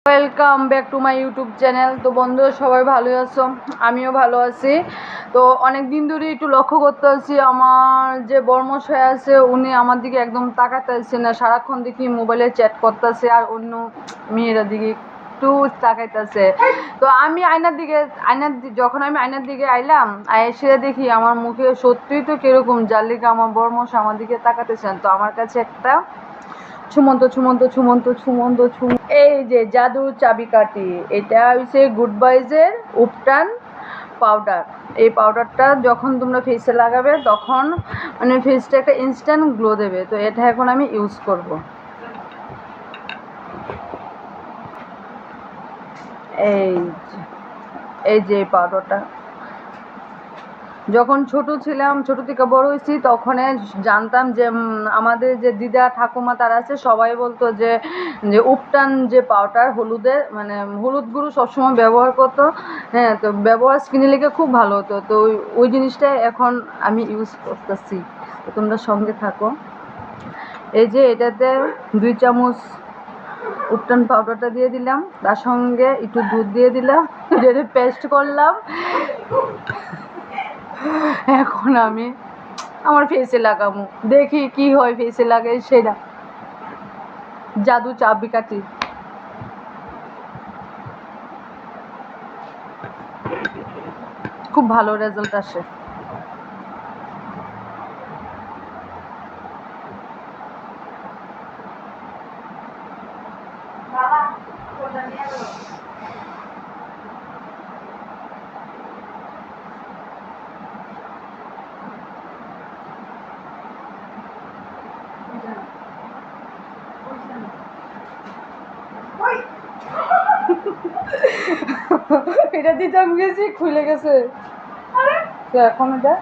Welcome back to my YouTube channel. তো বন্ধুরা সবাই ভালো আছো, আমিও ভালো আছি। তো অনেক দিন ধরে একটু লক্ষ্য করতে আছি, আমার যে বর্মশাই আছে উনি আমার দিকে একদম তাকাইতেছে না, সারাক্ষণ দেখি মোবাইলে চ্যাট করতেছে আর অন্য মেয়েরা দিকে একটু তাকাইতেছে। তো আমি যখন আমি আয়নার দিকে আইলাম, এসে দেখি আমার মুখে সত্যিই তো কিরকম, যার লিগে আমার বর্মশাই আমার দিকে তাকাতেছেন। তো আমার কাছে একটা এই যে জাদুর চাবিকাঠি, এটা হচ্ছে গুড বাইজের উপটান পাউডার। এই পাউডারটা যখন তোমরা ফেসে লাগাবে তখন মানে ফেসটা একটা ইনস্ট্যান্ট গ্লো দেবে। তো এটা এখন আমি ইউজ করব। এই যে এই যে পাউডারটা যখন ছোট ছিলাম, ছোট থেকে বড় হয়েছি, তখন জানতাম যে আমাদের যে দিদা ঠাকুমা তারা আছে সবাই বলতো যে যে উপটান যে পাউডার হলুদের মানে হলুদ গুঁড়ো সবসময় ব্যবহার করতো। হ্যাঁ, তো ব্যবহার স্কিনের লেগে খুব ভালো হতো। তো ওই জিনিসটাই এখন আমি ইউজ করতেছি। তো তোমরা সঙ্গে থাকো। এই যে এটাতে 2 চামচ উপটান পাউডারটা দিয়ে দিলাম, তার সঙ্গে একটু দুধ দিয়ে দিলাম, এটা পেস্ট করলাম। এখন আমি আমার ফেসে লাগাবো, দেখি কি হয় ফেসে লাগাই সেটা। জাদু চাবিকাঠি খুব ভালো রেজাল্ট আসে। এটা দিতে আমি গেছি, খুলে গেছে। তো এখন এটা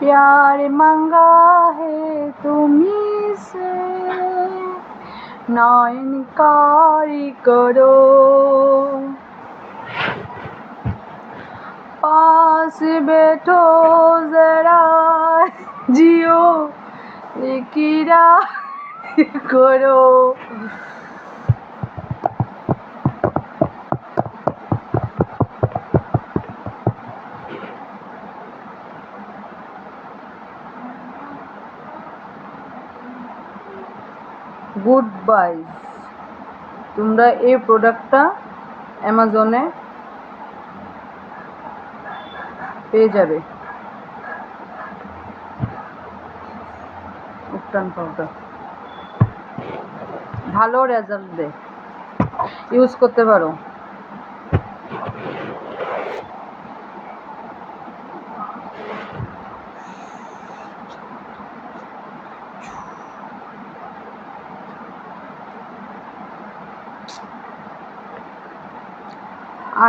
प्यार मांगा है तुम्ही से ना इनकारी करो, पास बैठो जरा जियो लिखिरा करो। গুড বাইজ, তোমরা এই প্রোডাক্টটা অ্যামাজনে পেয়ে যাবে। উপটান পাউডার ভালো রেজাল্ট দেয়, ইউজ করতে পারো।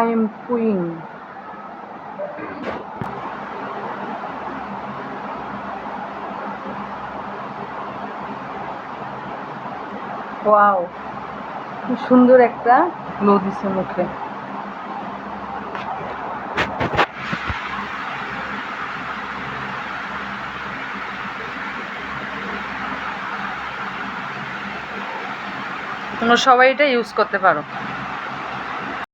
I am queen. Wow. খুব সুন্দর একটা গ্লো দিচ্ছে মুখে। তোমরা সবাই এটা ইউজ করতে পারো।